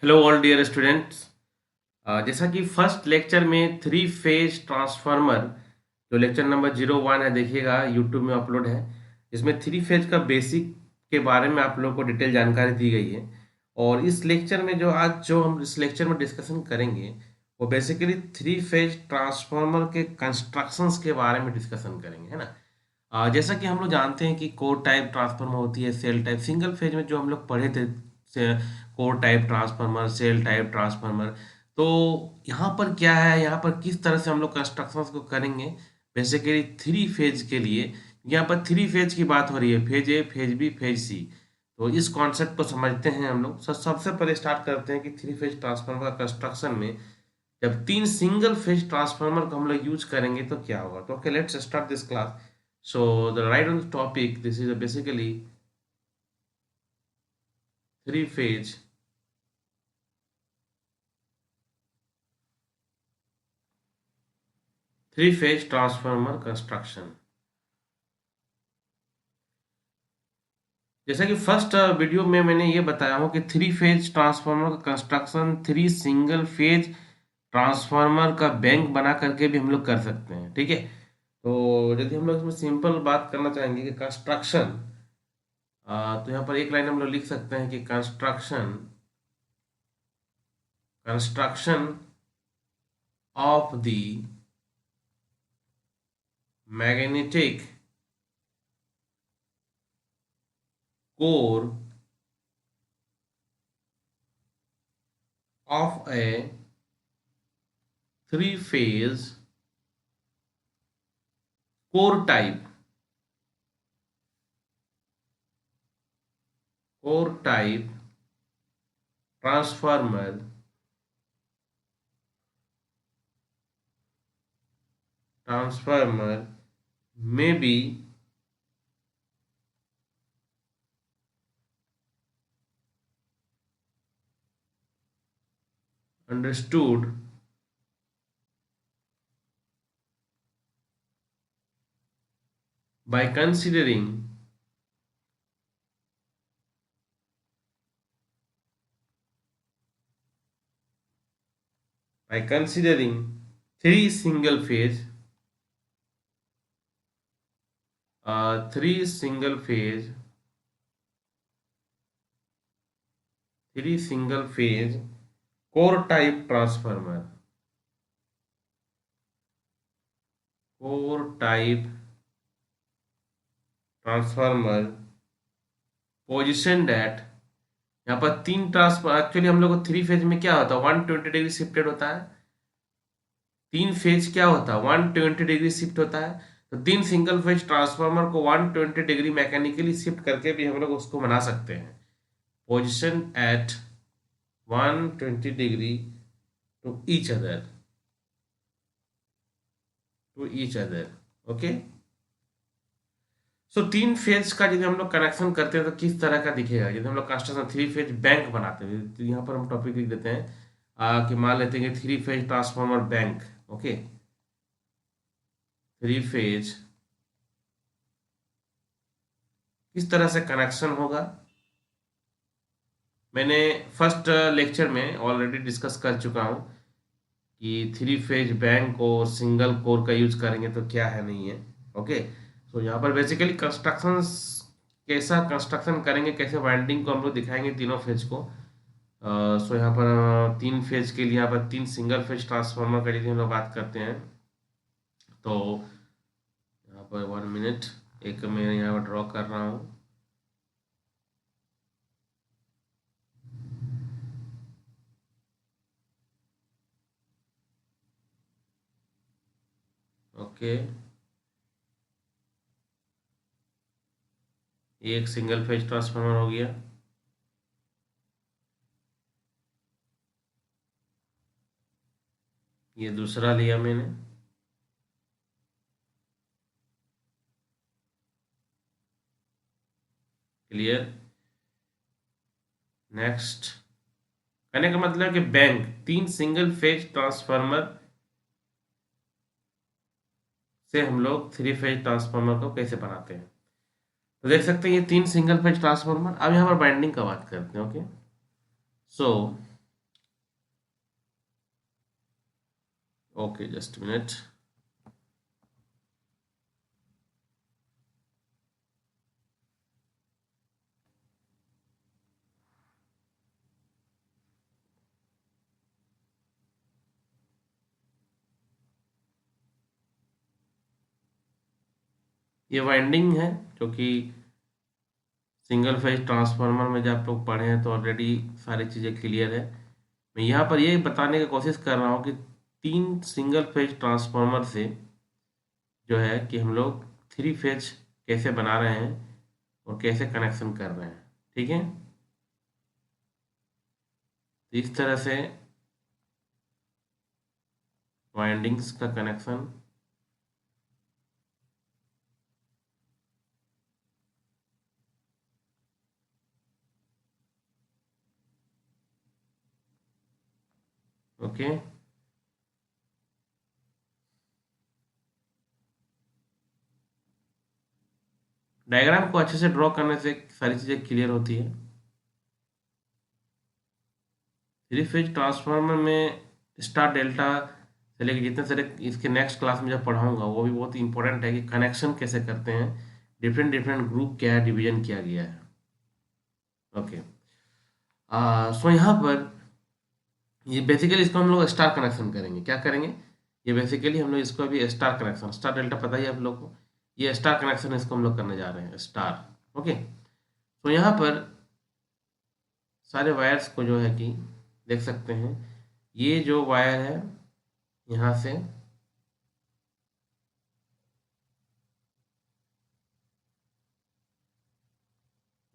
Hello all dear students. जैसा कि first lecture में थ्री फेज ट्रांसफार्मर जो लेक्चर नंबर 01 है, देखिएगा यूट्यूब में अपलोड है। इसमें थ्री फेज का बेसिक के बारे में आप लोगों को डिटेल जानकारी दी गई है। और इस लेक्चर में जो हम इस लेक्चर में डिस्कशन करेंगे वो बेसिकली थ्री फेज ट्रांसफार्मर के कंस्ट्रक्शंस के बारे में डिस्कशन करेंगे, है ना। जैसा कि हम लोग जानते हैं कि कोर टाइप ट्रांसफार्मर होती है, सेल टाइप। सिंगल फेज में जो हम लोग पढ़े थे core type transformer, cell type transformer. तो यहाँ पर क्या है, यहाँ पर किस तरह से हम लोग कंस्ट्रक्शंस को करेंगे बेसिकली थ्री फेज के लिए। यहाँ पर थ्री फेज की बात हो रही है, phase A, phase B, phase C. तो इस कॉन्सेप्ट को समझते हैं हम लोग। सबसे पहले स्टार्ट करते हैं कि थ्री फेज ट्रांसफार्मर का कंस्ट्रक्शन में जब तीन सिंगल फेज ट्रांसफार्मर को हम लोग यूज करेंगे तो क्या होगा। तो okay, let's start this class. So the right on the topic, this is basically three phase transformer construction. जैसा कि फर्स्ट वीडियो में मैंने ये बताया हूँ कि थ्री फेज ट्रांसफार्मर का construction three single phase transformer का बैंक बना करके भी हम लोग कर सकते हैं, ठीक है। तो यदि हम लोग इसमें सिंपल बात करना चाहेंगे कि कंस्ट्रक्शन, तो यहाँ पर एक लाइन हम लोग लिख सकते हैं कि construction construction of the magnetic core of a three phase core type transformer may be understood by considering three single phase three single phase three single phase core type transformer positioned at। यहाँ पर तीन transfer, actually हम लोग को three phase में क्या होता है, 120 डिग्री शिफ्टेड होता है। तीन फेज क्या होता है, 120 डिग्री शिफ्ट होता है। तो तीन सिंगल फेज ट्रांसफार्मर को 120 डिग्री मैकेनिकली शिफ्ट करके भी हम लोग उसको बना सकते हैं। Position at 120 degree to each other okay. So तीन फेज का यदि हम लोग कनेक्शन करते हैं तो किस तरह का दिखेगा। यदि हम लोग कंस्ट्रक्शन थ्री फेज बैंक बनाते हैं तो यहाँ पर हम टॉपिक लिख देते हैं कि मान लेते हैं कि three phase transformer bank. Okay, three phase किस तरह से कनेक्शन होगा, मैंने फर्स्ट लेक्चर में ऑलरेडी डिस्कस कर चुका हूँ कि थ्री फेज बैंक और सिंगल कोर का यूज करेंगे तो क्या है, नहीं है। ओके, तो यहाँ पर बेसिकली कंस्ट्रक्शन कैसा कंस्ट्रक्शन करेंगे, कैसे वाइंडिंग को हम लोग दिखाएंगे तीनों फेज को। सो यहाँ पर तीन फेज के लिए यहाँ पर तीन सिंगल फेज ट्रांसफार्मर के लिए हम लोग बात करते हैं। तो यहाँ पर 1 मिनट, एक मैं यहाँ पर ड्रॉ कर रहा हूँ। ओके, ये एक सिंगल फेज ट्रांसफार्मर हो गया। ये दूसरा लिया मैंने। क्लियर। नेक्स्ट, कहने का मतलब है कि बैंक तीन सिंगल फेज ट्रांसफार्मर से हम लोग थ्री फेज ट्रांसफार्मर को कैसे बनाते हैं। तो देख सकते हैं ये तीन सिंगल फेज ट्रांसफार्मर। अब यहाँ पर बाइंडिंग का बात करते हैं। Okay, so okay, just minute. ये वाइंडिंग है जो कि सिंगल फेज ट्रांसफार्मर में जब आप लोग पढ़े हैं तो ऑलरेडी सारी चीज़ें क्लियर है। मैं यहाँ पर ये बताने की कोशिश कर रहा हूँ कि 3 सिंगल फेज ट्रांसफार्मर से जो है कि हम लोग 3 फेज कैसे बना रहे हैं और कैसे कनेक्शन कर रहे हैं। ठीक है, तो इस तरह से वाइंडिंग्स का कनेक्शन। ओके, डायग्राम को अच्छे से ड्रॉ करने से सारी चीज़ें क्लियर होती है। 3 फेज ट्रांसफार्मर में स्टार डेल्टा से लेकर जितने सारे इसके नेक्स्ट क्लास में जब पढ़ाऊंगा वो भी बहुत इंपॉर्टेंट है कि कनेक्शन कैसे करते हैं, डिफरेंट डिफरेंट ग्रुप क्या है, डिवीजन किया गया है। ओके, सो यहाँ पर ये बेसिकली इसको हम लोग स्टार कनेक्शन करेंगे। क्या करेंगे? ये बेसिकली हम लोग इसको अभी स्टार कनेक्शन, स्टार डेल्टा पता ही है आप लोग को, ये स्टार कनेक्शन इसको हम लोग करने जा रहे हैं, स्टार। ओके, तो यहाँ पर सारे वायर्स को जो है कि देख सकते हैं, ये जो वायर है यहाँ से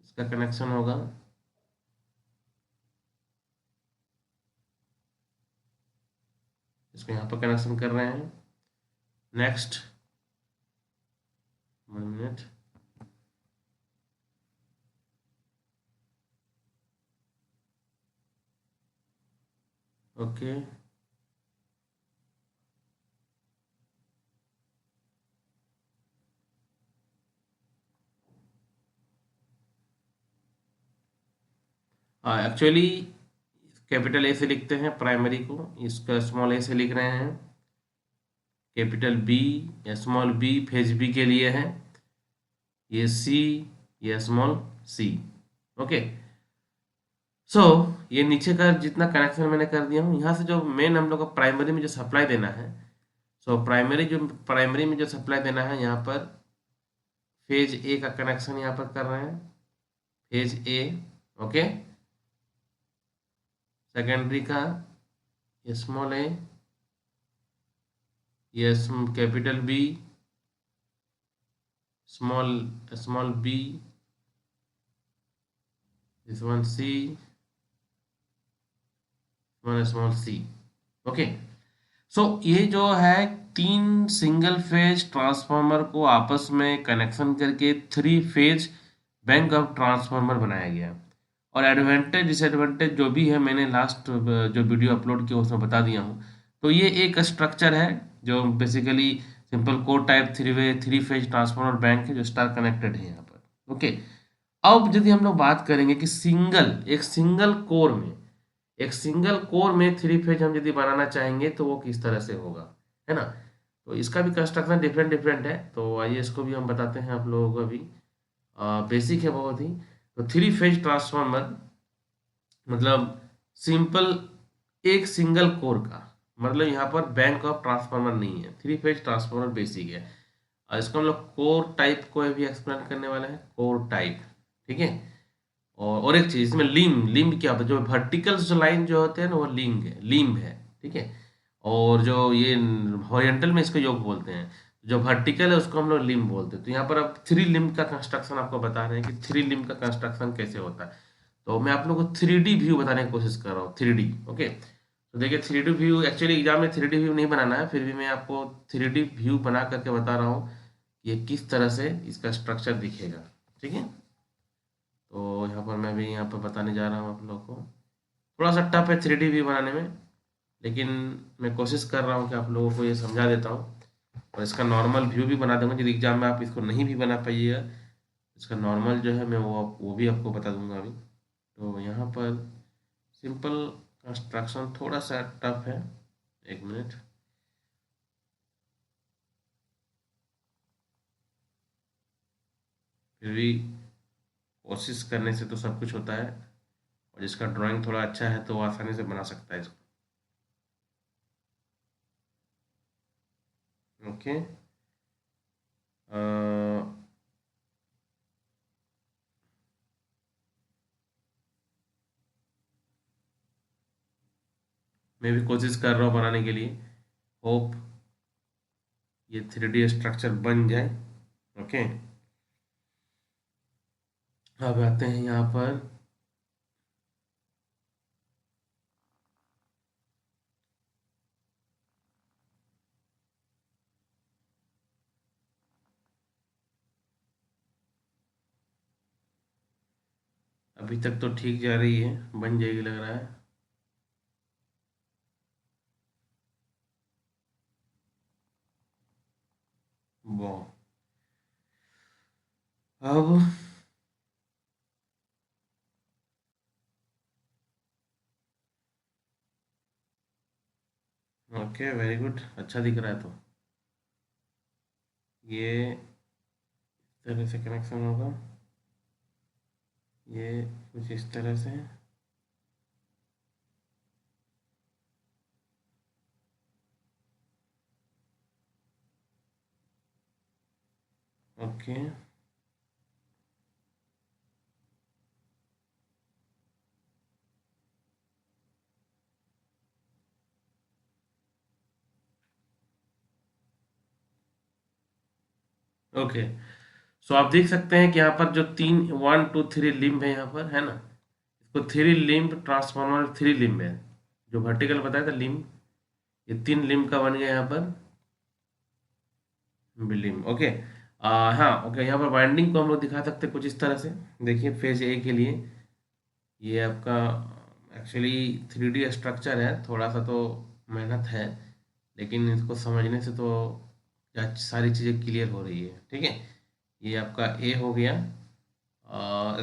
इसका कनेक्शन होगा, इसको यहाँ पर कनेक्शन कर रहे हैं। Next, 1 minute. Okay, actually capital A से लिखते हैं प्राइमरी को, इसका स्मॉल ए से लिख रहे हैं, कैपिटल बी या स्मॉल बी फेज बी के लिए है, ये सी, ये स्मॉल सी। ओके, सो ये नीचे का जितना कनेक्शन मैंने कर दिया हूँ, यहाँ से जो मेन हम लोग को प्राइमरी में जो सप्लाई देना है, सो प्राइमरी में जो सप्लाई देना है, यहाँ पर फेज ए का कनेक्शन यहाँ पर कर रहे हैं, फेज ए। ओके, सेकेंडरी का स्मॉल ए, ये capital B, small small B, this one C, one small C. Okay, so ये जो है 3 सिंगल फेज ट्रांसफार्मर को आपस में कनेक्शन करके 3 फेज बैंक ऑफ ट्रांसफार्मर बनाया गया। और एडवांटेज डिसएडवांटेज जो भी है मैंने लास्ट जो वीडियो अपलोड किया उसमें बता दिया हूँ। तो ये एक स्ट्रक्चर है जो basically simple core type 3 phase transformer bank है जो स्टार कनेक्टेड है यहाँ पर। ओके, अब यदि हम लोग बात करेंगे कि एक सिंगल कोर में 3 फेज हम यदि बनाना चाहेंगे तो वो किस तरह से होगा, है ना? तो इसका भी कंस्ट्रक्शन डिफरेंट डिफरेंट है, तो आइए इसको भी हम बताते हैं आप लोगों को। अभी बेसिक है बहुत ही। तो 3 फेज ट्रांसफार्मर मतलब सिंपल एक सिंगल कोर का, मतलब यहाँ पर बैंक ऑफ ट्रांसफार्मर नहीं है, 3 फेज ट्रांसफार्मर बेसिक है। और इसको हम लोग कोर टाइप को भी एक्सप्लेन करने वाले हैं, कोर टाइप। ठीक है, और एक चीज इसमें लिम्ब क्या होता है, जो वर्टिकल जो लाइन जो होते हैं ना वो लिम्ब है। ठीक है, और जो ये हॉरिजॉन्टल में इसको योग बोलते हैं, जो वर्टिकल है उसको हम लोग लिम्ब बोलते हैं। तो यहाँ पर अब 3 लिम्ब का कंस्ट्रक्शन आपको बता रहे हैं कि 3 लिम्ब का कंस्ट्रक्शन कैसे होता है। तो मैं आप लोगों को 3D व्यू बताने की कोशिश कर रहा हूँ, 3D। ओके, तो देखिए 3D व्यू, एक्चुअली एग्जाम में 3D व्यू नहीं बनाना है, फिर भी मैं आपको 3D व्यू बना करके बता रहा हूँ कि ये किस तरह से इसका स्ट्रक्चर दिखेगा। ठीक है, तो यहाँ पर मैं भी यहाँ पर बताने जा रहा हूँ आप लोगों को। थोड़ा सा टफ है 3D व्यू बनाने में, लेकिन मैं कोशिश कर रहा हूँ कि आप लोगों को ये समझा देता हूँ। और इसका नॉर्मल व्यू भी बना दूंगा, यदि एग्जाम में आप इसको नहीं भी बना पाइएगा, इसका नॉर्मल जो है मैं वो भी आपको बता दूंगा अभी। तो यहाँ पर सिंपल कंस्ट्रक्शन थोड़ा सा टफ है, 1 मिनट। फिर भी कोशिश करने से तो सब कुछ होता है, और जिसका ड्राइंग थोड़ा अच्छा है तो वो आसानी से बना सकता है इसको। ओके। मैं भी कोशिश कर रहा हूँ बनाने के लिए। होप ये 3D स्ट्रक्चर बन जाए। ओके। अब आते हैं यहाँ पर। अभी तक तो ठीक जा रही है, बन जाएगी लग रहा है। वो अब ओके, वेरी गुड, अच्छा दिख रहा है। तो ये इस तरह से कनेक्शन होगा, ये कुछ इस तरह से। ओके। ओके, सो आप देख सकते हैं कि यहाँ पर जो तीन 1 2 3 लिम्ब है यहाँ पर, है ना। इसको three limb transformer, three limb है। जो वर्टिकल बताया था लिम्ब, ये तीन लिम्ब का बन गया यहाँ पर लिम्ब। ओके। हाँ, ओके, यहाँ पर वाइंडिंग को हम लोग दिखा सकते हैं कुछ इस तरह से। देखिए फेज ए के लिए ये आपका एक्चुअली 3D स्ट्रक्चर है, थोड़ा सा तो मेहनत है, लेकिन इसको समझने से तो सारी चीज़ें क्लियर हो रही है। ठीक है, ये आपका ए हो गया।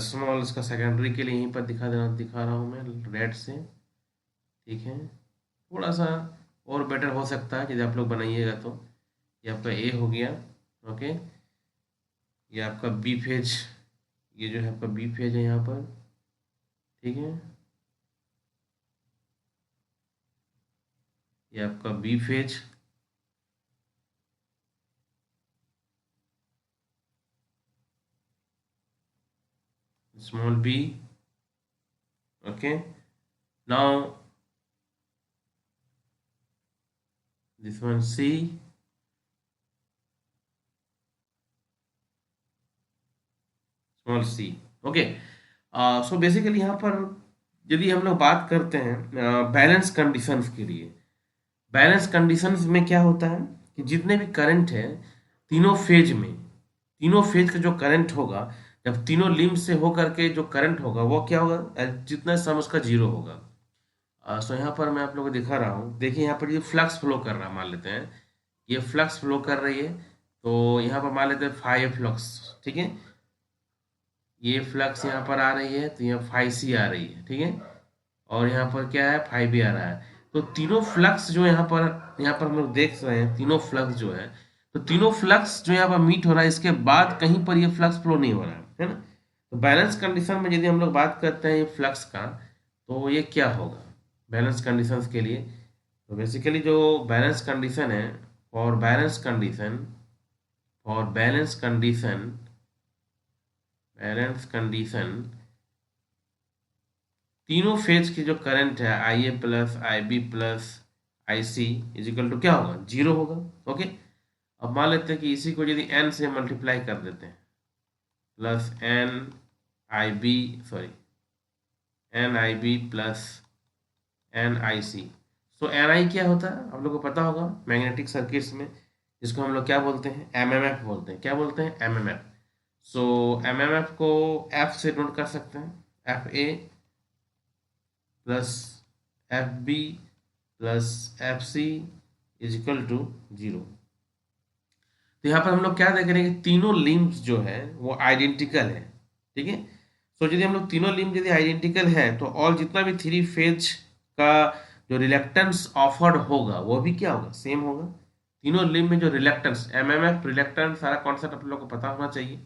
स्मॉल इसका सेकेंडरी के लिए यहीं पर दिखा रहा हूँ मैं रेड से। ठीक है, थोड़ा सा और बेटर हो सकता है यदि आप लोग बनाइएगा तो। ये आपका ए हो गया। ओके। ये आपका बी फेज, ये जो है आपका बी फेज है यहाँ पर। ठीक है, ये आपका B phase. Small B. Okay, now this one C. Small C. Okay. So basically यहाँ पर यदि हम लोग बात करते हैं बैलेंस कंडीशंस के लिए, बैलेंस कंडीशंस में क्या होता है कि जितने भी करंट है तीनों फेज में, तीनों फेज का जो करंट होगा, जब तीनों लिंब से होकर के जो करंट होगा वो क्या होगा, जितना सम उसका जीरो होगा। सो यहाँ पर मैं आप लोगों को दिखा रहा हूँ। देखिए यहाँ पर ये फ्लक्स फ्लो कर रहा है, मान लेते हैं ये फ्लक्स फ्लो कर रही है। तो यहाँ पर मान लेते हैं फाइव फ्लक्स। ठीक है, ये फ्लक्स यहाँ पर आ रही है तो यहाँ फाइव सी आ रही है। ठीक है, और यहाँ पर क्या है, फाइव भी आ रहा है। तो तीनों फ्लक्स जो यहाँ पर हम लोग देख रहे हैं, तीनों फ्लक्स जो है, तो तीनों फ्लक्स जो यहाँ पर मीट हो रहा है, इसके बाद कहीं पर ये फ्लक्स फ्लो नहीं हो रहा है ना। तो बैलेंस कंडीशन में यदि हम लोग बात करते हैं ये फ्लक्स का, तो ये क्या होगा बैलेंस कंडीशंस के लिए। तो बेसिकली जो बैलेंस कंडीशन है, for balance condition, for balance condition तीनों फेज की जो करंट है I A plus I B plus I C equal to क्या होगा, जीरो होगा। ओके। अब मान लेते हैं कि इसी को यदि एन से मल्टीप्लाई कर देते हैं, प्लस एन आई बी, सॉरी एन आई बी प्लस एन आई सी। सो एन आई क्या होता है आप लोग को पता होगा मैग्नेटिक सर्किट्स में, जिसको हम लोग क्या बोलते हैं, एम एम एफ बोलते हैं। क्या बोलते हैं, M M F. So M M F को एफ से नोट कर सकते हैं, F A plus F B plus F C is equal to zero. तो यहाँ पर हम लोग क्या देख रहे हैं कि तीनों लिम्ब्स जो है वो आइडेंटिकल है। ठीक है, सो यदि हम लोग तीनों लिम्ब यदि आइडेंटिकल है तो और जितना भी थ्री फेज का जो रिलेक्टेंस ऑफर्ड होगा वो भी क्या होगा, सेम होगा। तीनों लिम्ब में जो reluctance, M M F reluctance, सारा कॉन्सेप्ट आप लोग को पता होना चाहिए।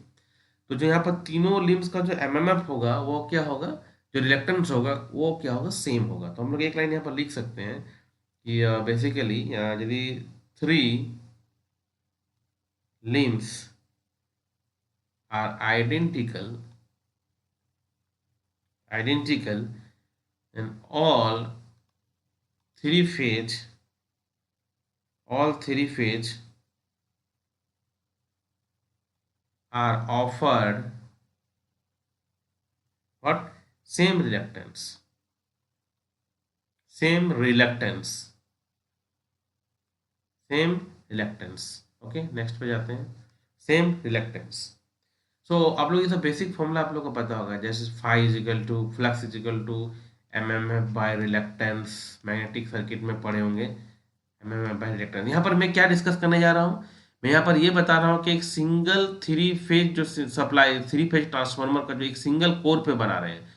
तो जो यहाँ पर तीनों लिम्स का जो एमएमएफ होगा वो क्या होगा, जो रिलक्टेंस होगा वो क्या होगा, सेम होगा। तो हम लोग एक लाइन यहाँ पर लिख सकते हैं कि बेसिकली यदि three limbs are identical and three phase all three phase are offered what, same reluctance, same reluctance, same reluctance. Okay, next पे जाते हैं, सेम रिलक्टेंस। सो आप लोग ये सब बेसिक फॉर्मूला आप लोग को पता होगा, जैसे phi is equal to flux is equal to M M F by reluctance, magnetic circuit में पढ़े होंगे M M F by reluctance. यहाँ पर मैं क्या डिस्कस करने जा रहा हूँ, मैं यहाँ पर ये बता रहा हूँ कि एक सिंगल थ्री फेज जो सप्लाई थ्री फेज ट्रांसफार्मर का जो एक सिंगल कोर पे बना रहे हैं,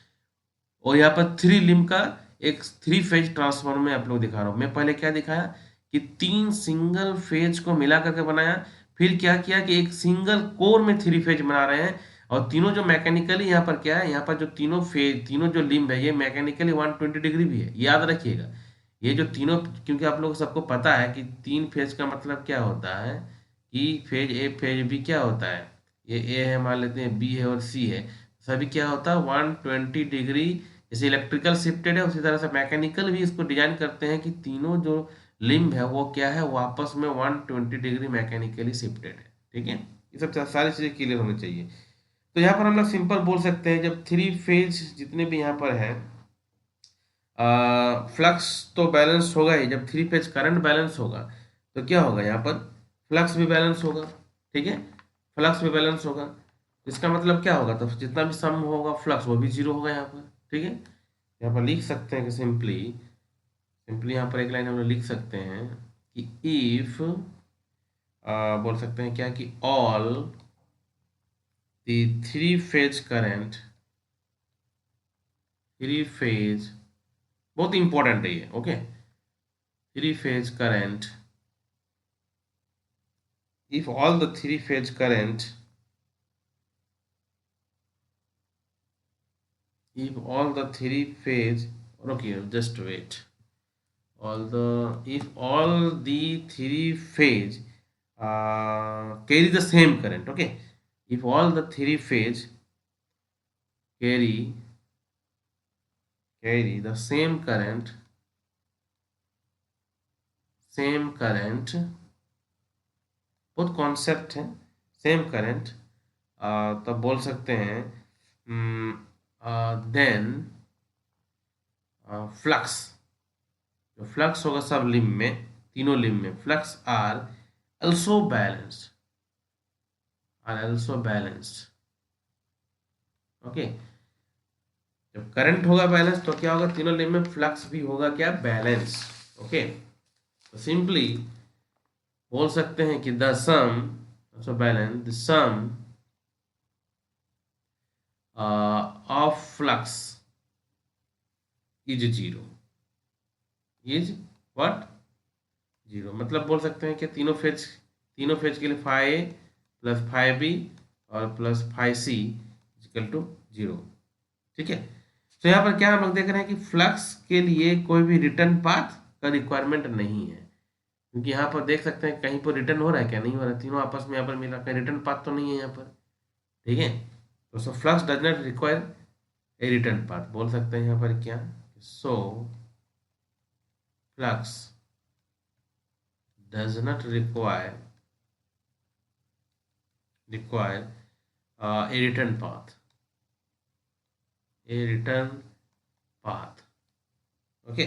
और यहाँ पर थ्री लिम का एक थ्री फेज ट्रांसफार्मर में आप लोग दिखा रहा हूँ। मैं पहले क्या दिखाया कि तीन सिंगल फेज को मिला करके बनाया, फिर क्या किया कि एक सिंगल कोर में थ्री फेज बना रहे हैं, और तीनों जो मैकेनिकली यहाँ पर क्या है, यहाँ पर जो तीनों फेज तीनों जो लिम्ब है ये मैकेनिकली 120 डिग्री भी है, याद रखिएगा। ये जो तीनों, क्योंकि आप लोग सबको पता है कि तीन फेज का मतलब क्या होता है कि फेज बी क्या होता है, ये ए है मान लेते हैं, बी है और सी है, सभी क्या होता है 120 डिग्री। जैसे इलेक्ट्रिकल शिफ्टेड है उसी तरह से मैकेनिकल भी इसको डिजाइन करते हैं कि तीनों जो लिम्ब है वो क्या है, वो आपस में 120 डिग्री मैकेनिकली शिफ्टेड है। ठीक है, ये सब सारी चीजें क्लियर होनी चाहिए। तो यहाँ पर हम लोग सिंपल बोल सकते हैं, जब थ्री फेज जितने भी यहाँ पर है, फ्लक्स तो बैलेंस होगा ही, जब थ्री फेज करंट बैलेंस होगा तो क्या होगा, यहाँ पर फ्लक्स भी बैलेंस होगा। ठीक है, फ्लक्स भी बैलेंस होगा, इसका मतलब क्या होगा, तो जितना भी सम होगा फ्लक्स वो भी जीरो होगा यहाँ पर। ठीक है, यहाँ पर लिख सकते हैं कि सिंपली यहाँ पर एक लाइन हम लोग लिख सकते हैं कि इफ बोल सकते हैं क्या कि ऑल द थ्री फेज बहुत इंपॉर्टेंट है ये। Okay, three phase current, if all the three phase current if all the three phase okay just wait all the if all the three phase carry the same current, okay, if all the three phase carry the same current, बहुत concept है, same current, तब बोल सकते हैं then flux, जो flux होगा सब limb में, तीनों लिम्ब में flux are also balanced। Okay, जब करंट होगा बैलेंस तो क्या होगा, तीनों लिम्ब में फ्लक्स भी होगा क्या, बैलेंस। ओके, तो सिंपली बोल सकते हैं कि the sum also balance, the sum of flux is zero, is what, zero. मतलब बोल सकते हैं कि तीनों फेज के लिए phi A plus phi B और plus phi C equal to zero. ठीक है, तो यहाँ पर क्या हम लोग देख रहे हैं कि फ्लक्स के लिए कोई भी रिटर्न पाथ का रिक्वायरमेंट नहीं है, क्योंकि यहाँ पर देख सकते हैं कहीं पर रिटर्न हो रहा है क्या, नहीं हो रहा है, तीनों आपस में यहाँ पर मिला, कहीं रिटर्न पाथ तो नहीं है यहाँ पर। ठीक है, तो so flux does not require a return path, बोल सकते हैं यहाँ पर क्या, so flux does not require a return path, okay.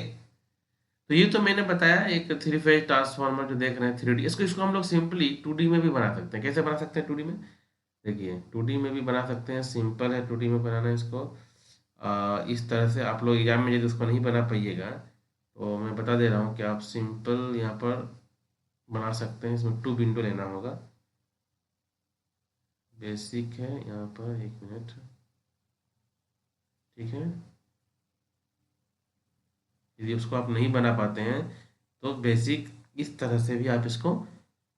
तो ये तो मैंने बताया एक थ्री फेज ट्रांसफार्मर जो देख रहे हैं 3D, इसको हम लोग सिंपली 2D में भी बना सकते हैं। कैसे बना सकते हैं 2D में, देखिए 2D में भी बना सकते हैं, सिंपल है 2D में बनाना इसको। इस तरह से आप लोग एग्जाम में यदि उसको नहीं बना पाइएगा तो मैं बता दे रहा हूँ कि आप सिंपल यहाँ पर बना सकते हैं। इसमें 2 विंडो लेना होगा, बेसिक है यहाँ पर, एक मिनट। ठीक है, यदि उसको आप नहीं बना पाते हैं तो बेसिक इस तरह से भी आप इसको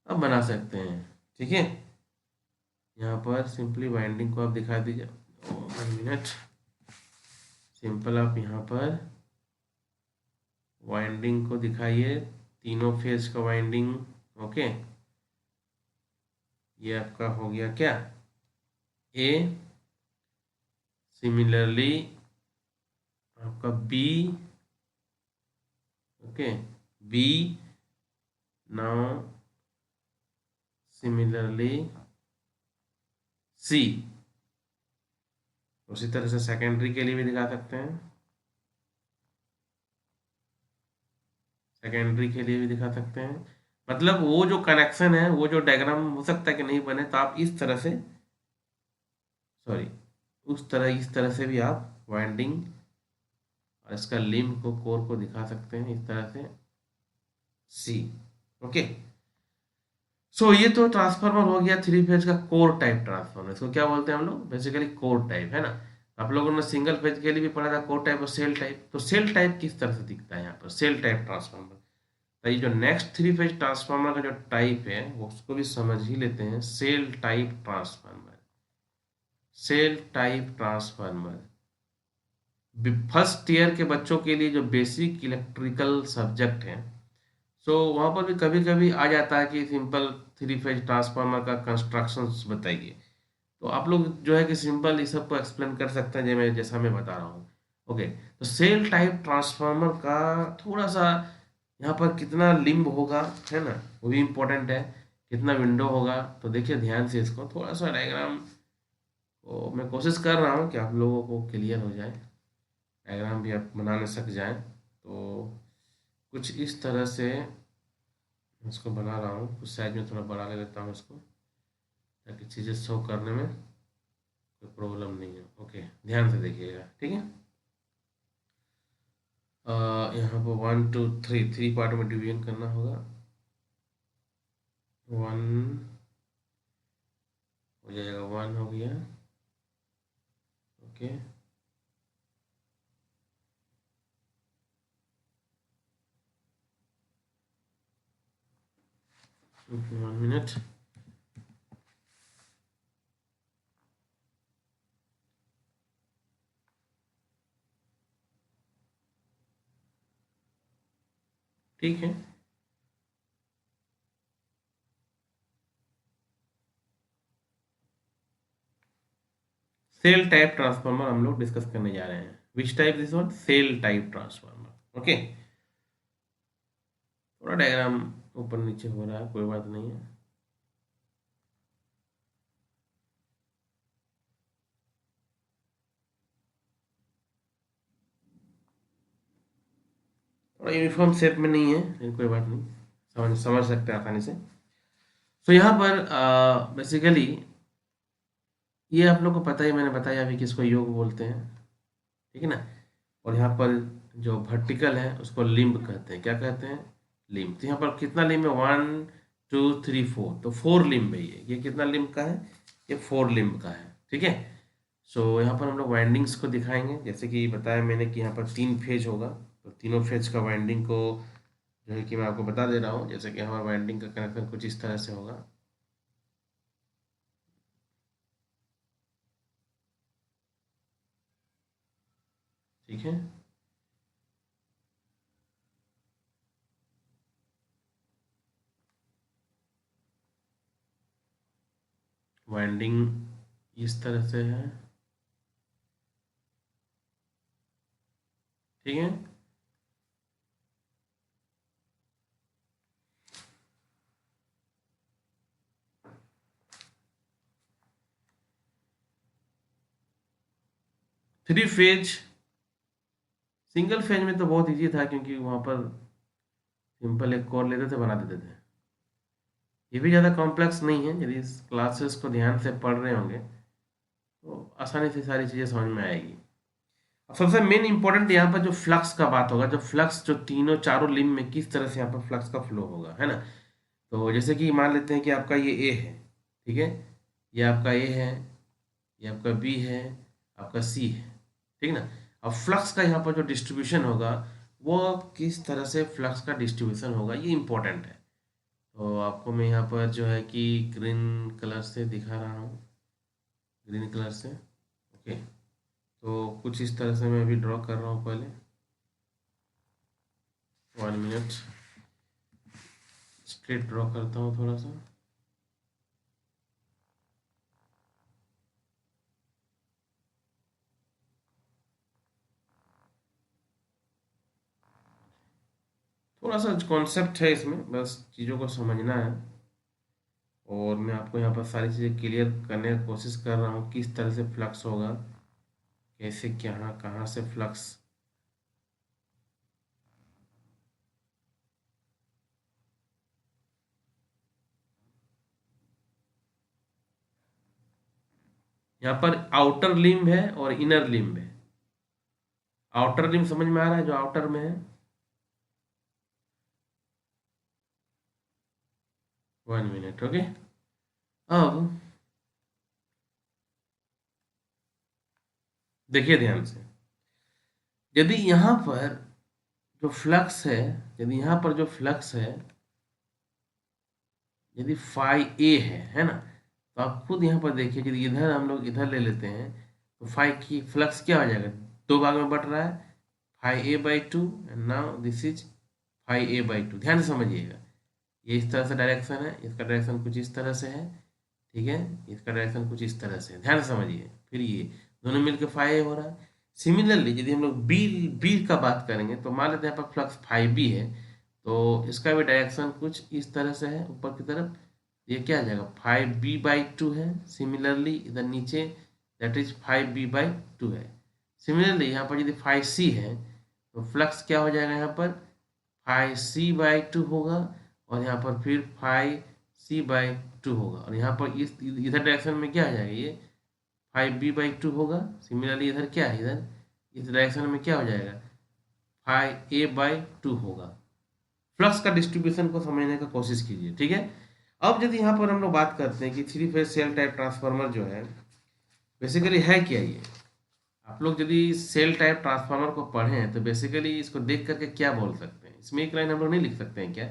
अब बना सकते हैं। ठीक है, यहाँ पर सिंपली वाइंडिंग को आप दिखा दीजिए। 1 मिनट, सिंपल आप यहाँ पर वाइंडिंग को दिखाइए, तीनों फेज का वाइंडिंग। ओके, ये आपका हो गया क्या, ए। सिमिलरली आपका B, okay, B. Now similarly C. उसी तरह से सेकेंडरी के लिए भी दिखा सकते हैं, सेकेंडरी के लिए भी दिखा सकते हैं। मतलब वो जो कनेक्शन है, वो जो डायग्राम हो सकता है कि नहीं बने, तो आप इस तरह से, सॉरी, इस तरह से भी आप वाइंडिंग और इसका लिम्ब को, कोर को दिखा सकते हैं इस तरह से, सी। ओके, सो ये तो ट्रांसफार्मर हो गया थ्री फेज का कोर टाइप ट्रांसफार्मर। इसको क्या बोलते हैं हम लोग, बेसिकली कोर टाइप, है ना। आप लोगों ने सिंगल फेज के लिए भी पढ़ा था कोर टाइप और सेल टाइप। तो सेल टाइप किस तरह से दिखता है यहाँ पर, सेल टाइप ट्रांसफार्मर। तो ये जो नेक्स्ट थ्री फेज ट्रांसफार्मर का जो टाइप है, वो उसको भी समझ ही लेते हैं। Cell type transformer, cell type transformer first year के बच्चों के लिए जो बेसिक इलेक्ट्रिकल सब्जेक्ट है, सो वहाँ पर भी कभी कभी आ जाता है कि सिंपल थ्री फेज ट्रांसफार्मर का कंस्ट्रक्शंस बताइए। तो आप लोग जो है कि सिंपल इस सबको एक्सप्लेन कर सकते हैं, जैसा मैं बता रहा हूँ। ओके, तो सेल टाइप ट्रांसफार्मर का थोड़ा सा यहाँ पर कितना लिम्ब होगा, है ना, वो भी इम्पोर्टेंट है। कितना विंडो होगा, तो देखिए ध्यान से इसको, थोड़ा सा डायग्राम को मैं कोशिश कर रहा हूँ कि आप लोगों को क्लियर हो जाए, डायग्राम भी आप बनाने सक जाएं। तो कुछ इस तरह से इसको बना रहा हूँ, कुछ साइज में थोड़ा बढ़ा ले लेता हूँ इसको, ताकि चीज़ें शो करने में कोई प्रॉब्लम नहीं है। ओके, ध्यान से देखिएगा, ठीक है। यहाँ पर 1 2 3 थ्री पार्ट में डिवीजन करना होगा। 1 हो जाएगा, 1 हो गया। Okay, 1 minute. ठीक है, सेल टाइप ट्रांसफार्मर हम लोग डिस्कस करने जा रहे हैं। Which type, this one, cell type transformer. Okay, थोड़ा डायग्राम ऊपर नीचे हो रहा है, कोई बात नहीं है। थोड़ा यूनिफॉर्म शेप में नहीं है, लेकिन कोई बात नहीं, समझ समझ सकते हैं आसानी से। तो यहाँ पर बेसिकली ये आप लोग को पता ही, मैंने बताया अभी कि इसको योग बोलते हैं, ठीक है ना। और यहाँ पर जो वर्टिकल है उसको लिम्ब कहते हैं। क्या कहते हैं, लिम्ब। तो यहाँ पर कितना लिम्ब है, 1 2 3 4, तो 4 लिम्ब है ये कितना लिम्ब का है, ये 4 लिम्ब का है, ठीक है। सो यहाँ पर हम लोग वाइंडिंग्स को दिखाएंगे, जैसे कि बताया मैंने कि यहाँ पर 3 फेज होगा, तो तीनों फेज का वाइंडिंग को जो है कि मैं आपको बता दे रहा हूँ। जैसे कि हमारा वाइंडिंग का कनेक्शन कुछ इस तरह से होगा। ठीक है, वाइंडिंग इस तरह से है, ठीक है। थ्री फेज, सिंगल फेज में तो बहुत इजी था, क्योंकि वहाँ पर सिंपल एक कोर लेते थे, बना देते थे। ये भी ज़्यादा कॉम्प्लेक्स नहीं है, यदि इस क्लासेस को ध्यान से पढ़ रहे होंगे तो आसानी से सारी चीज़ें समझ में आएगी। अब सबसे मेन इंपॉर्टेंट यहाँ पर जो फ्लक्स का बात होगा, जो फ्लक्स जो तीनों चारों लिम्ब में किस तरह से यहाँ पर फ्लक्स का फ्लो होगा, है ना। तो जैसे कि मान लेते हैं कि आपका ये ए है, ठीक है, ये आपका ए है, ये आपका बी है, आपका सी है, ठीक ना। अब फ्लक्स का यहाँ पर जो डिस्ट्रीब्यूशन होगा, वो किस तरह से फ्लक्स का डिस्ट्रीब्यूशन होगा, ये इंपॉर्टेंट है। तो आपको मैं यहाँ पर जो है कि ग्रीन कलर से दिखा रहा हूँ, ग्रीन कलर से। ओके, तो कुछ इस तरह से मैं अभी ड्रॉ कर रहा हूँ। पहले 1 मिनट स्ट्रेट ड्रॉ करता हूँ थोड़ा सा। थोड़ा सा कॉन्सेप्ट है इसमें, बस चीज़ों को समझना है। और मैं आपको यहाँ पर सारी चीज़ें क्लियर करने की कोशिश कर रहा हूँ, किस तरह से फ्लक्स होगा, कैसे, क्या, कहाँ से फ्लक्स। यहाँ पर आउटर लिम्ब है और इनर लिम्ब है। आउटर लिम्ब समझ में आ रहा है, जो आउटर में है। 1 मिनट। ओके, अब देखिए ध्यान से, यदि यहाँ पर जो फ्लक्स है, यदि यहाँ पर जो फ्लक्स है, यदि फाई ए है ना, तो आप खुद यहाँ पर देखिए, यदि इधर हम लोग इधर ले लेते हैं तो फाई की फ्लक्स क्या हो जाएगा, दो भाग में बट रहा है, phi A by two, and now this is phi A by two. ध्यान से समझिएगा, ये इस तरह से डायरेक्शन है, इसका डायरेक्शन कुछ इस तरह से है, ठीक है, इसका डायरेक्शन कुछ इस तरह से है। ध्यान से समझिए, फिर ये दोनों मिलकर फाई ए हो रहा है। सिमिलरली यदि हम लोग बी बी का बात करेंगे, तो मान लेते हैं यहाँ पर फ्लक्स फाई बी है, तो इसका भी डायरेक्शन कुछ इस तरह से है ऊपर की तरफ। ये क्या आ जाएगा, फाइव बी बाई टू है। सिमिलरली इधर नीचे that is five B by two है। सिमिलरली यहाँ पर यदि फाइव सी है, तो फ्लक्स क्या हो जाएगा, यहाँ पर फाइव सी बाई टू होगा, और यहाँ पर फिर फाइव सी बाई टू होगा, और यहाँ पर इस इधर डायरेक्शन में क्या आ जाएगा, ये फाइव बी बाई टू होगा। सिमिलरली इधर क्या है, इधर इस डायरेक्शन में क्या हो जाएगा, फाइव ए बाई टू होगा। फ्लक्स का डिस्ट्रीब्यूशन को समझने का कोशिश कीजिए, ठीक है। अब यदि यहाँ पर हम लोग बात करते हैं कि three phase cell type transformer जो है बेसिकली है क्या, ये आप लोग यदि सेल टाइप ट्रांसफार्मर को पढ़ें तो बेसिकली इसको देख करके क्या बोल सकते हैं, इसमें एक लाइन हम लोग नहीं लिख सकते हैं क्या,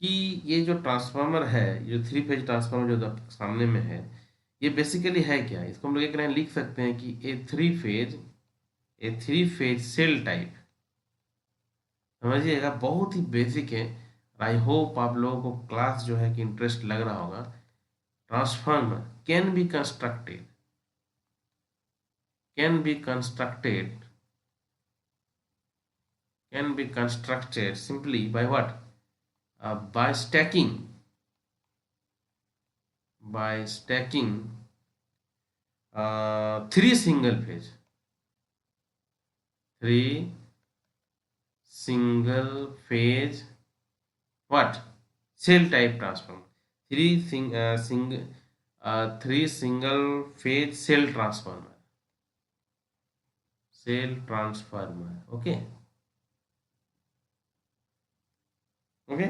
कि ये जो ट्रांसफार्मर है, जो थ्री फेज ट्रांसफार्मर जो सामने में है, ये बेसिकली है क्या। इसको हम लोग एक लाइन लिख सकते हैं कि ए थ्री फेज सेल टाइप। समझिएगा, बहुत ही बेसिक है। आई होप आप लोगों को क्लास जो है कि इंटरेस्ट लग रहा होगा। Transformer can be constructed, can be constructed can be constructed simply by what, by stacking three single phase what, cell type transformer, three single phase cell transformer। okay, okay.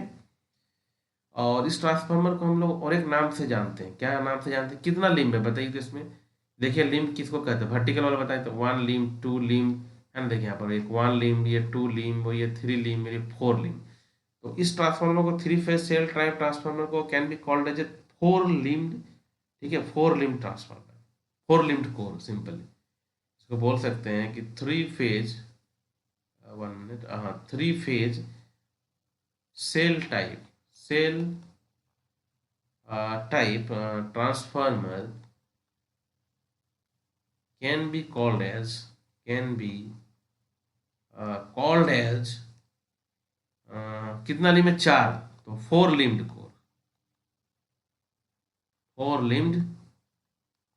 और इस transformer को हम लोग और एक नाम से जानते हैं, क्या नाम से जानते हैं, कितना लिम्ब है बताइए। तो इसमें देखिए, लिम्ब किसको कहते हैं, वर्टिकल वाला बताए तो वन लिम्ब, टू लिम्ब है ना। देखिए यहाँ पर एक वन लिम्ब, ये टू लिम्ब, ये थ्री लिम्ब, ये फोर लिम्ब। तो इस ट्रांसफार्मर को, three phase cell type transformer को can be called as a four limb, ठीक है, four limb transformer, four limb core. Simply इसको बोल सकते हैं कि थ्री फेज, 1 मिनट, हाँ, three phase cell type transformer can be called as कितना लिम्ब है, चार, तो फोर लिम्ड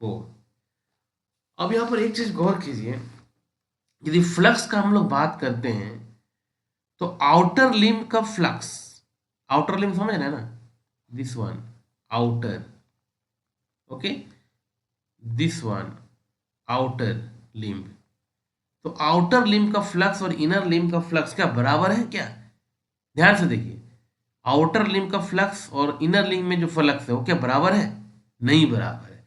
कोर। अब यहाँ पर एक चीज गौर कीजिए, यदि फ्लक्स का हम लोग बात करते हैं तो आउटर लिम्ब का फ्लक्स, आउटर लिम्ब समझ रहे हैं ना, this one outer, okay, this one outer limb. तो आउटर लिम्ब का फ्लक्स और इनर लिम्ब का फ्लक्स क्या बराबर है क्या, ध्यान से देखिए। आउटर लिम्ब का फ्लक्स और इनर लिम्ब में जो फ्लक्स है वो क्या बराबर है, नहीं बराबर है।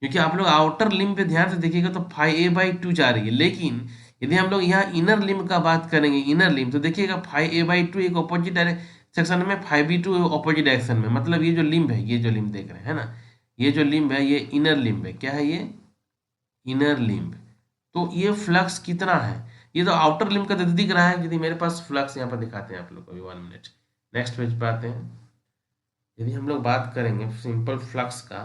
क्योंकि आप लोग आउटर लिम्ब पे ध्यान से देखिएगा तो फाइव ए बाई टू जा रही है, लेकिन यदि हम लोग यहाँ इनर लिम्ब का बात करेंगे, इनर लिम्ब, तो देखिएगा फाइव ए बाई टू एक ऑपोजिट सेक्शन में 5b2 ऑपोजिट डायरेक्शन में, मतलब ये जो लिम्ब है, ये जो लिम्ब देख रहे हैं ना, ये जो लिम्ब है ये इनर लिम्ब है। क्या है ये? Inner limb. तो ये फ्लक्स कितना है? ये तो आउटर लिम्ब का दिख रहा है। यदि मेरे पास फ्लक्स यहाँ पर दिखाते हैं आप लोग को अभी 1 मिनट, नेक्स्ट पेज पे आते हैं। यदि हम लोग बात करेंगे सिंपल फ्लक्स का,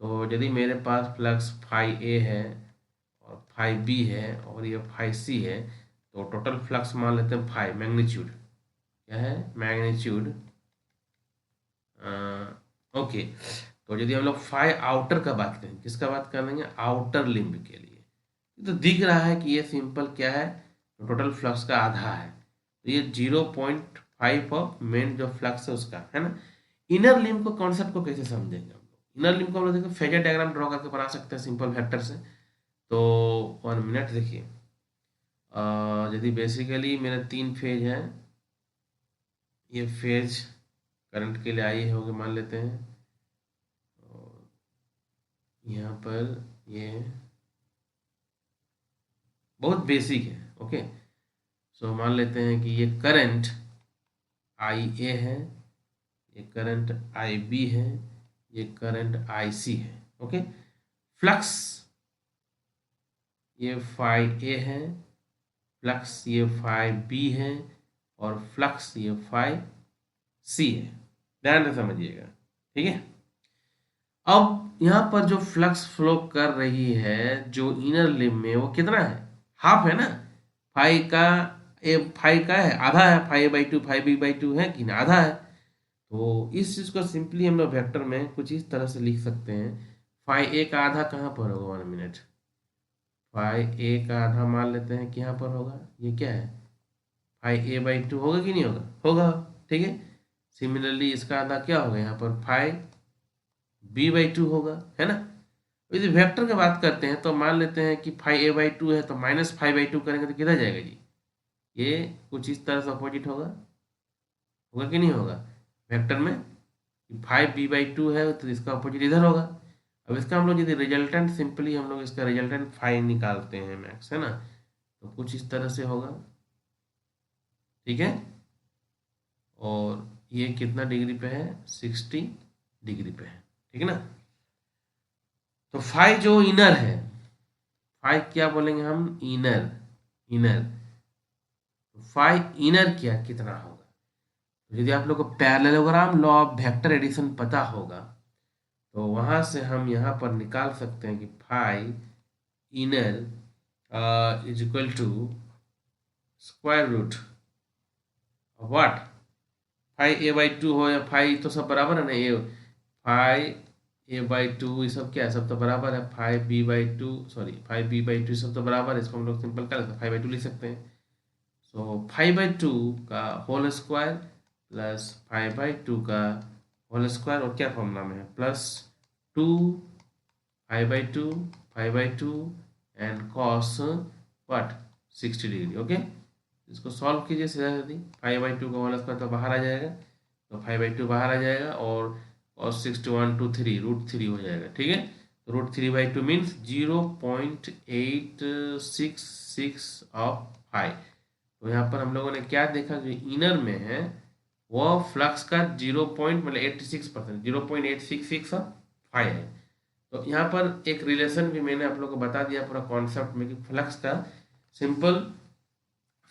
तो यदि मेरे पास फ्लक्स फाई ए है और फाई बी है और ये फाई सी है, तो टोटल फ्लक्स मान लेते हैं फाई, मैग्नीट्यूड क्या है? मैग्नीट्यूड। ओके, तो यदि हम लोग फाई आउटर का बात करें, किसका बात कर लेंगे? आउटर लिम्ब के लिए। तो दिख रहा है कि ये सिंपल क्या है? टोटल फ्लक्स का आधा है। तो ये 0.5 ऑफ मेन जो फ्लक्स है उसका है ना। इनर लिम्ब को कॉन्सेप्ट को कैसे समझेंगे हम लोग? इनर लिम्ब को हम लोग देखो फेजर डायग्राम ड्रॉ करके बना सकते हैं सिंपल वेक्टर से। तो 1 मिनट देखिए, यदि बेसिकली मेरे 3 फेज हैं, ये फेज करंट के लिए आई होंगे मान लेते हैं, और यहाँ पर ये बहुत बेसिक है। ओके, सो मान लेते हैं कि ये करंट आई ए है, ये करंट आई बी है, ये करंट आई सी है। ओके, फ्लक्स ये फाई ए है, फ्लक्स ये फाई बी है, और फ्लक्स ये फाई सी है। ध्यान से समझिएगा, ठीक है। अब यहाँ पर जो फ्लक्स फ्लो कर रही है जो इनर लिम्ब में, वो कितना है? हाफ है ना। फाई का फाई का है आधा है, phi A by two, phi B by two है कि ना, आधा है। तो इस चीज़ को सिंपली हम लोग वेक्टर में कुछ इस तरह से लिख सकते हैं। फाई ए का आधा कहाँ पर होगा? 1 मिनट, फाई ए का आधा मान लेते हैं कि यहाँ पर होगा। ये क्या है? फाई ए बाई टू होगा कि नहीं होगा? होगा, ठीक है। सिमिलरली इसका आधा क्या होगा? यहाँ पर फाई बी बाई टू होगा, है ना। यदि वेक्टर की बात करते हैं तो मान लेते हैं कि फाई ए बाई टू है, तो माइनस फाई बाई टू करेंगे तो किधर जाएगा जी? ये कुछ इस तरह से अपोजिट होगा, होगा कि नहीं होगा? वेक्टर में फाइव बी बाई टू है तो इसका अपोजिट इधर होगा। अब इसका हम लोग यदि रिजल्टेंट, सिंपली हम लोग इसका रिजल्टेंट फाइव निकालते हैं मैक्स, है ना, तो कुछ इस तरह से होगा, ठीक है। और ये कितना डिग्री पे है? 60 डिग्री पे है, ठीक है ना। तो फाइव जो इनर है, फाइव क्या बोलेंगे हम? इनर। इनर फाइव इनर क्या कितना होगा? यदि आप लोग को parallelogram law of vector addition पता होगा, तो वहां से हम यहाँ पर निकाल सकते हैं कि five inner is equal to square root what? Five A by two हो या फाइव, तो सब बराबर है ना। A five A by two ये सब क्या है? सब तो बराबर है। Five B by two, sorry five B by two सब तो बराबर है। इसको हम लोग सिंपल कर सकते हैं, फाइव बाई टू लिख सकते हैं। सो फाइव बाई टू का whole square plus five by two का होल स्क्वायर, और क्या फॉर्मूला में है? Plus two five by two, five by two and cos what? 60 डिग्री। ओके, इसको सॉल्व कीजिए सीधा सीधी। फाइव बाई टू का होल स्क्वायर तो बाहर आ जाएगा, तो फाइव बाई टू बाहर आ जाएगा, और कॉस 61 2 3 √3 हो जाएगा, ठीक है। तो √3/2 मीन्स 0.866 ऑफ फाइव। तो यहाँ पर हम लोगों ने क्या देखा? जो इनर में है वो फ्लक्स का 0.86%, 0.866 है। तो यहाँ पर एक रिलेशन भी मैंने आप लोगों को बता दिया पूरा कॉन्सेप्ट में, कि फ्लक्स का सिंपल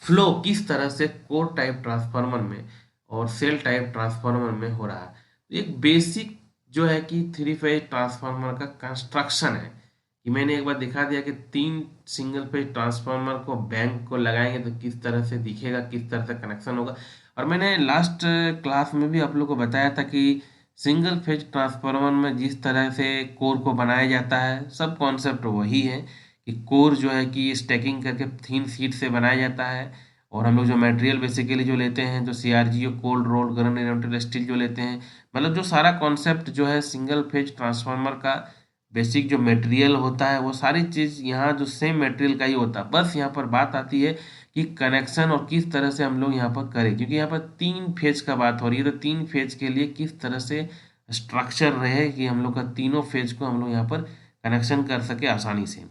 फ्लो किस तरह से कोर टाइप ट्रांसफार्मर में और सेल टाइप ट्रांसफार्मर में हो रहा है। तो एक बेसिक जो है कि 3 फेज ट्रांसफार्मर का कंस्ट्रक्शन है, कि मैंने एक बार दिखा दिया कि 3 सिंगल फेज ट्रांसफार्मर को बैंक को लगाएंगे तो किस तरह से दिखेगा, किस तरह से कनेक्शन होगा। और मैंने लास्ट क्लास में भी आप लोग को बताया था कि सिंगल फेज ट्रांसफार्मर में जिस तरह से कोर को बनाया जाता है, सब कॉन्सेप्ट वही है कि कोर जो है कि स्टैकिंग करके थिन शीट से बनाया जाता है। और हम लोग जो मटेरियल बेसिकली जो लेते हैं, जो CRGO कोल्ड रोल गर्म स्टील जो लेते हैं, मतलब जो सारा कॉन्सेप्ट जो है सिंगल फेज ट्रांसफार्मर का बेसिक जो मटेरियल होता है, वो सारी चीज़ यहाँ जो सेम मटेरियल का ही होता है। बस यहाँ पर बात आती है कि कनेक्शन और किस तरह से हम लोग यहाँ पर करें, क्योंकि यहाँ पर 3 फेज का बात हो रही है। तो 3 फेज के लिए किस तरह से स्ट्रक्चर रहे कि हम लोग का तीनों फेज को हम लोग यहाँ पर कनेक्शन कर सके आसानी से।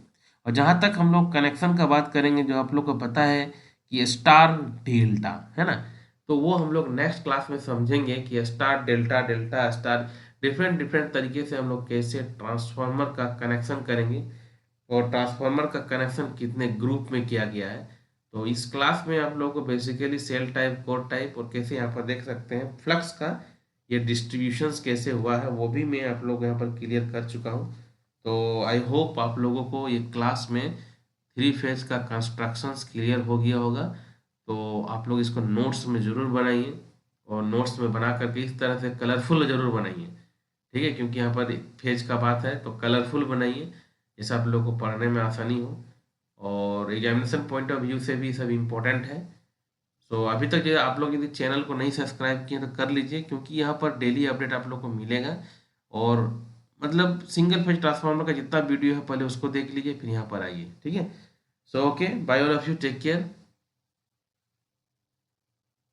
और जहाँ तक हम लोग कनेक्शन का बात करेंगे, जो आप लोग को पता है कि स्टार डेल्टा है ना, तो वो हम लोग नेक्स्ट क्लास में समझेंगे कि star delta delta star different different तरीके से हम लोग कैसे ट्रांसफार्मर का कनेक्शन करेंगे और ट्रांसफार्मर का कनेक्शन कितने ग्रुप में किया गया है। तो इस क्लास में आप लोगों को basically cell type core type और कैसे यहाँ पर देख सकते हैं फ्लक्स का ये डिस्ट्रीब्यूशंस कैसे हुआ है वो भी मैं आप लोग यहाँ पर क्लियर कर चुका हूँ। तो आई होप आप लोगों को ये क्लास में थ्री फेज का कंस्ट्रक्शंस क्लियर हो गया होगा। तो आप लोग इसको नोट्स में ज़रूर बनाइए और नोट्स में बना करके इस तरह से कलरफुल ज़रूर बनाइए, ठीक है, क्योंकि यहाँ पर फेज का बात है तो कलरफुल बनाइए जैसे आप लोगों को पढ़ने में आसानी हो और एग्जामिनेशन पॉइंट ऑफ व्यू से भी सब इम्पोर्टेंट है। सो अभी तक जो आप लोग यदि चैनल को नहीं सब्सक्राइब किए तो कर लीजिए, क्योंकि यहाँ पर डेली अपडेट आप लोग को मिलेगा। और मतलब सिंगल फेज ट्रांसफार्मर का जितना वीडियो है पहले उसको देख लीजिए फिर यहाँ पर आइए, ठीक है। So okay, bye all of you, take care.